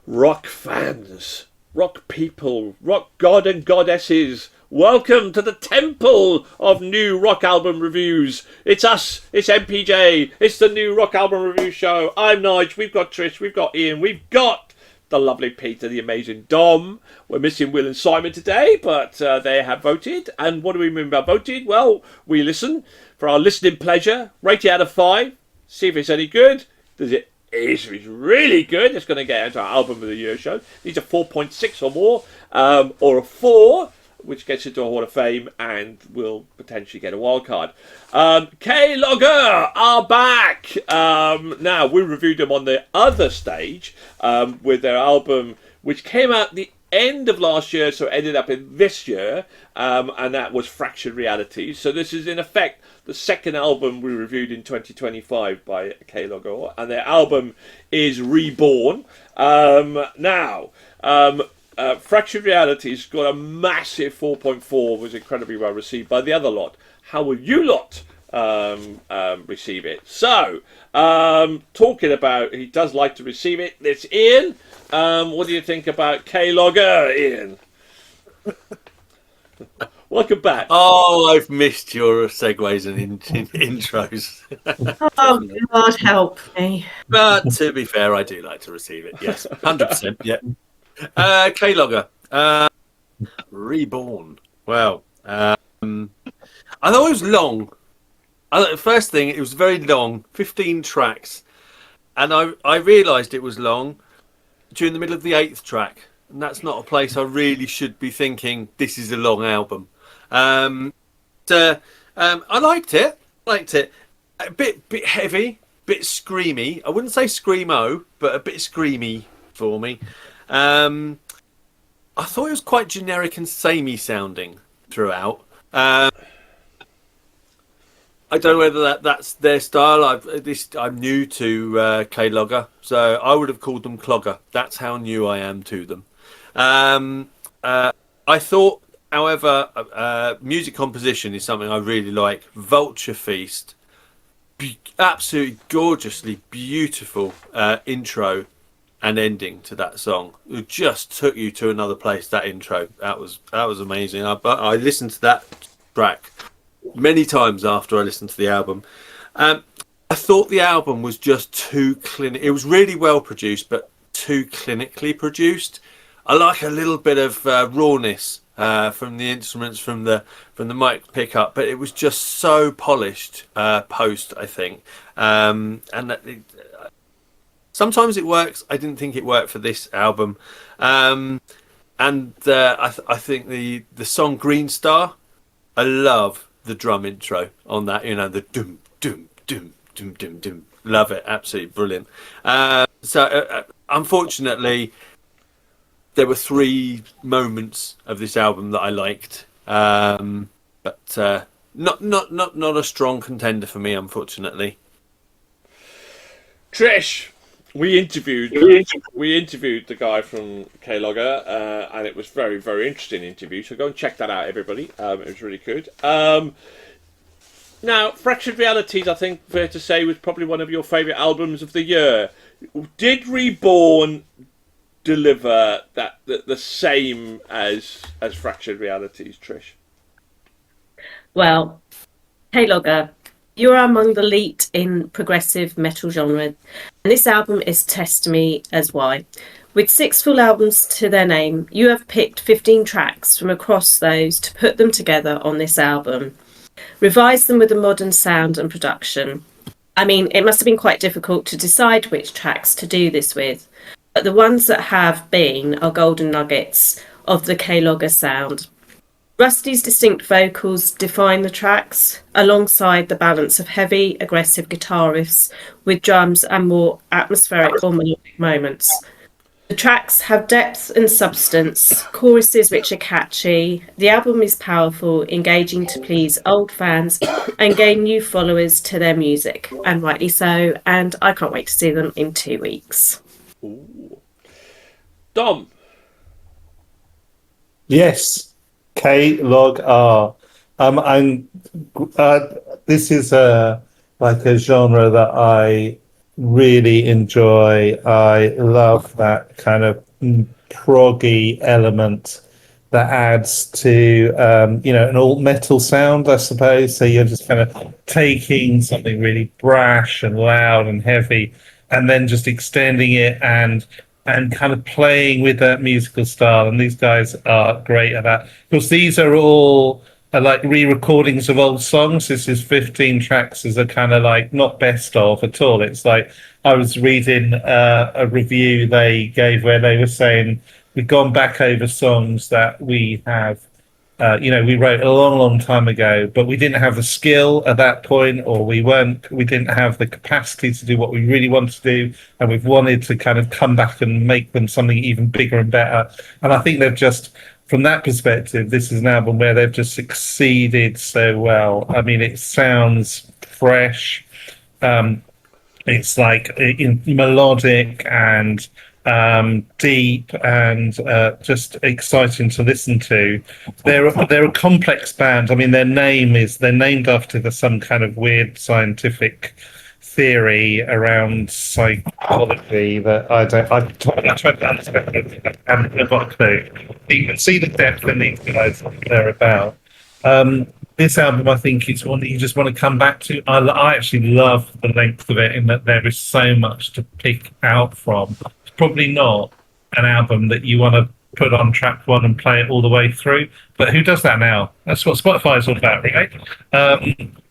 Rock fans, rock people, rock god and goddesses, welcome to the temple of new rock album reviews. It's us, it's MPJ, it's the new rock album review show. I'm Nige, we've got Trish, we've got Ian, we've got the lovely Peter, the amazing Dom. We're missing Will and Simon today, but they have voted. And what do we mean by voted? Well, we listen for our listening pleasure, rate it out of 5, see if it's any good. Does it? If it's really good, it's going to get into our album of the year show. These are 4.6 or more, or a 4, which gets into a Hall of Fame and will potentially get a wild card. Klogr are back. Now, we reviewed them on the other stage with their album, which came out the end of last year, so it ended up in this year, and that was Fractured Realities. So this is in effect the second album we reviewed in 2025 by Klogr, and their album is Reborn. Fractured Realities got a massive 4.4, was incredibly well received by the other lot. How will you lot receive it? So, talking about, he does like to receive it, it's Ian. What do you think about Klogr, Ian? Welcome back. Oh, I've missed your segues and intros. Oh, God, help me. But to be fair, I do like to receive it. Yes, 100%. Yeah. Klogr, Reborn. Well, I thought it was long. First thing, it was very long, 15 tracks. And I realised it was long during the middle of the 8th track. And that's not a place I really should be thinking, this is a long album. I liked it. A bit heavy, bit screamy. I wouldn't say screamo, but a bit screamy for me. I thought it was quite generic and samey sounding throughout. I don't know whether that's their style. I'm new to Klogr, so I would have called them Klogr. That's how new I am to them. I thought, however, music composition is something I really like. Vulture Feast, absolutely gorgeously beautiful intro and ending to that song. It just took you to another place. That intro, that was amazing. I listened to that track many times after I listened to the album. I thought the album was just too clinical. It was really well produced, but too clinically produced. I like a little bit of rawness from the instruments, from the mic pickup, but it was just so polished post, I think. Sometimes it works. I didn't think it worked for this album. I think the song Green Star, I love the drum intro on that, the doom, doom, doom, doom, doom, doom. Love it. Absolutely brilliant. Unfortunately, there were 3 moments of this album that I liked, but not a strong contender for me, unfortunately. Trish, we interviewed the guy from Klogr, and it was very, very interesting interview. So go and check that out, everybody. It was really good. Now, Fractured Realities, I think fair to say, was probably one of your favourite albums of the year. Did Reborn deliver the same as Fractured Realities, Trish? Well, Klogr, you're among the elite in progressive metal genre, and this album is testimony as why. With 6 full albums to their name, you have picked 15 tracks from across those to put them together on this album. Revised them with a modern sound and production. I mean, it must have been quite difficult to decide which tracks to do this with, but the ones that have been are golden nuggets of the Klogr sound. Rusty's distinct vocals define the tracks, alongside the balance of heavy, aggressive guitar riffs with drums and more atmospheric or melodic moments. The tracks have depth and substance, choruses which are catchy. The album is powerful, engaging to please old fans and gain new followers to their music, and rightly so, and I can't wait to see them in 2 weeks. Ooh. Dom? Yes, Klogr. And this is like a genre that I really enjoy. I love that kind of proggy element that adds to an alt metal sound, I suppose. So you're just kind of taking something really brash and loud and heavy, and then just extending it and kind of playing with that musical style. And these guys are great at that. Of course, these are all like re-recordings of old songs. This is 15 tracks as a kind of like not best of at all. It's like I was reading a review they gave where they were saying we've gone back over songs that we have we wrote a long, long time ago, but we didn't have the skill at that point, or we didn't have the capacity to do what we really wanted to do, and we've wanted to kind of come back and make them something even bigger and better. And I think they've just, from that perspective, this is an album where they've just succeeded so well. I mean, it sounds fresh. It's like melodic and deep and just exciting to listen to. They're a complex band. I mean, they're named after some kind of weird scientific theory around psychology that I tried to understand it and I've got a clue. You can see the depth in these guys what they're about. This album, I think, is one that you just want to come back to. I actually love the length of it in that there is so much to pick out from. It's probably not an album that you want to put on track one and play it all the way through, but who does that now? That's what Spotify is all about, right?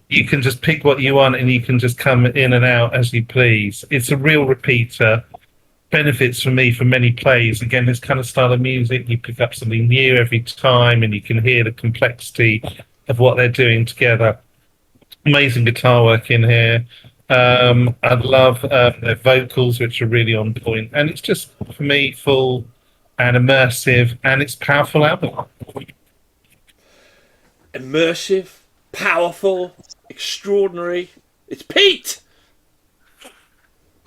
You can just pick what you want and you can just come in and out as you please. It's a real repeater. Benefits for me for many plays. Again, this kind of style of music, you pick up something new every time and you can hear the complexity of what they're doing together. Amazing guitar work in here. I love their vocals, which are really on point. And it's just, for me, full and immersive, and it's a powerful album. Immersive, powerful, extraordinary. It's Pete!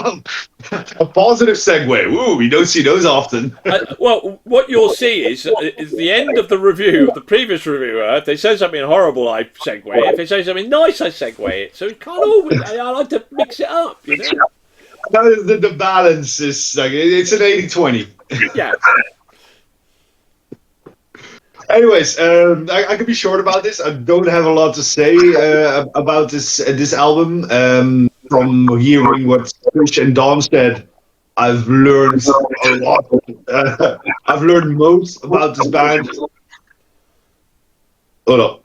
A positive segue. Ooh, we don't see those often. Well, what you'll see is the end of the review, the previous reviewer. If they say something horrible, I segue. If they say something nice, I segue it. So it can't always. I like to mix it up, you know. The balance is like it's an 80-20. Yeah. Anyways, I can be short about this. I don't have a lot to say about this album. From hearing what Chris and Dom said, I've learned a lot. I've learned most about this band. Hold on.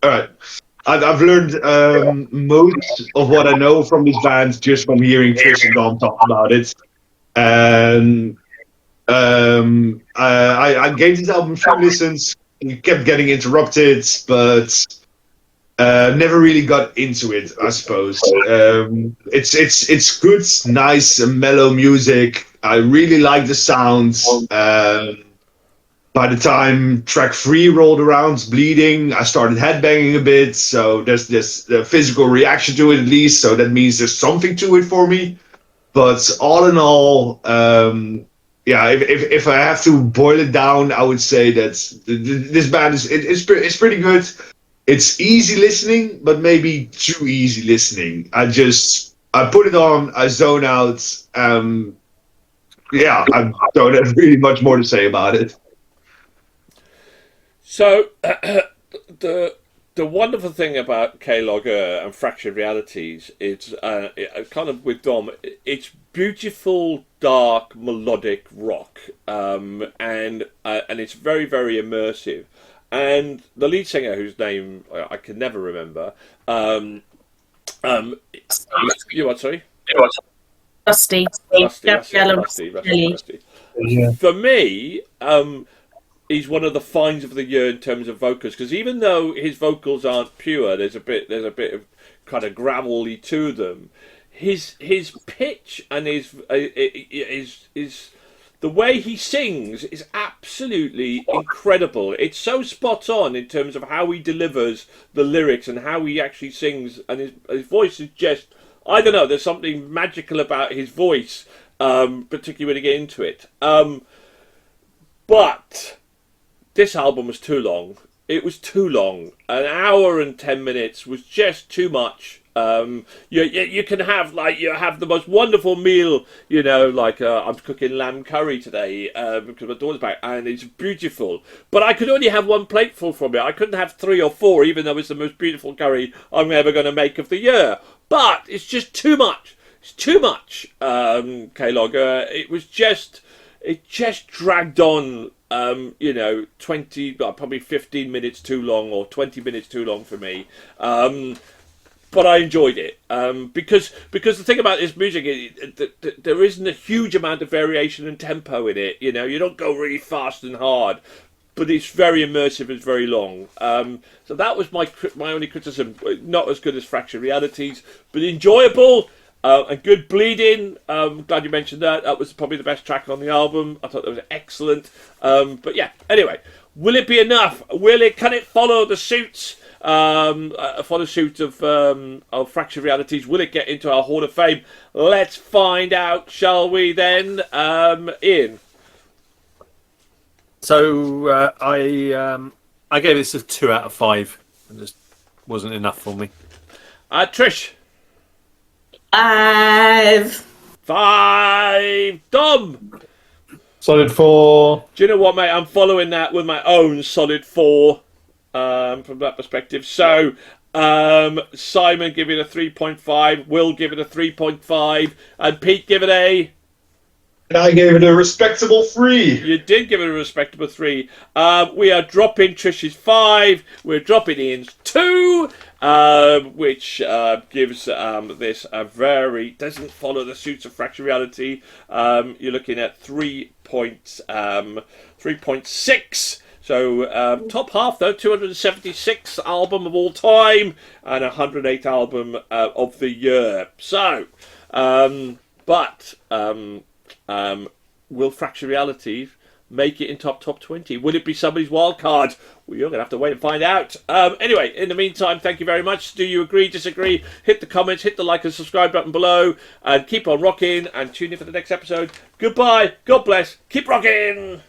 All right. I've learned most of what I know from this band just from hearing Chris and Dom talk about it. And I gave this album a few listens. It kept getting interrupted, but never really got into it, I suppose. It's good, nice, mellow music. I really like the sounds. By the time track 3 rolled around, Bleeding, I started headbanging a bit. So there's this physical reaction to it at least. So that means there's something to it for me. But all in all, if I have to boil it down, I would say that this band is pretty good. It's easy listening, but maybe too easy listening. I put it on, I zone out. I don't have really much more to say about it. So the wonderful thing about Klogr and Fractured Realities is kind of with Dom. It's beautiful, dark, melodic rock, and it's very, very immersive. And the lead singer, whose name I can never remember, you what? Sorry, Rusty. Yeah. For me, he's one of the finds of the year in terms of vocals, because even though his vocals aren't pure, there's a bit of kind of gravelly to them. His pitch and his the way he sings is absolutely incredible. It's so spot on in terms of how he delivers the lyrics and how he actually sings, and his voice is just, I don't know, there's something magical about his voice, particularly when you get into it. But this album was too long. It was too long. An hour and 10 minutes was just too much. You can have the most wonderful meal, I'm cooking lamb curry today because my daughter's back, and it's beautiful. But I could only have one plateful from it. I couldn't have 3 or 4, even though it's the most beautiful curry I'm ever going to make of the year. But it's just too much. It's too much, Klogr. It just dragged on. 20, probably 15 minutes too long, or 20 minutes too long for me. But I enjoyed it because the thing about this music is there isn't a huge amount of variation and tempo in it. You don't go really fast and hard, but it's very immersive. It's very long. So that was my only criticism. Not as good as Fractured Realities, but enjoyable. And good bleeding. Glad you mentioned that. That was probably the best track on the album. I thought that was excellent. But yeah, anyway, will it be enough? Can it follow the suit? Follow suit of Fractured Realities? Will it get into our Hall of Fame? Let's find out, shall we then? Ian. So I gave this a 2 out of 5. It just wasn't enough for me. Trish. 5. Dom. Solid 4. Do you know what, mate? I'm following that with my own solid 4 from that perspective. So Simon give it a 3.5, Will give it a 3.5, and Pete give it a... I gave it a respectable 3. You did give it a respectable 3. We are dropping Trish's 5. We're dropping Ian's 2. Which gives this a very... doesn't follow the suits of Fractured Reality. You're looking at 3.6. So top half though, 276 album of all time and 108 album of the year. So, will Fractured Reality make it in top 20? Will it be somebody's wild card? Well, you're going to have to wait and find out. Anyway, in the meantime, thank you very much. Do you agree, disagree? Hit the comments, hit the like and subscribe button below, and keep on rocking, and tune in for the next episode. Goodbye, God bless, keep rocking!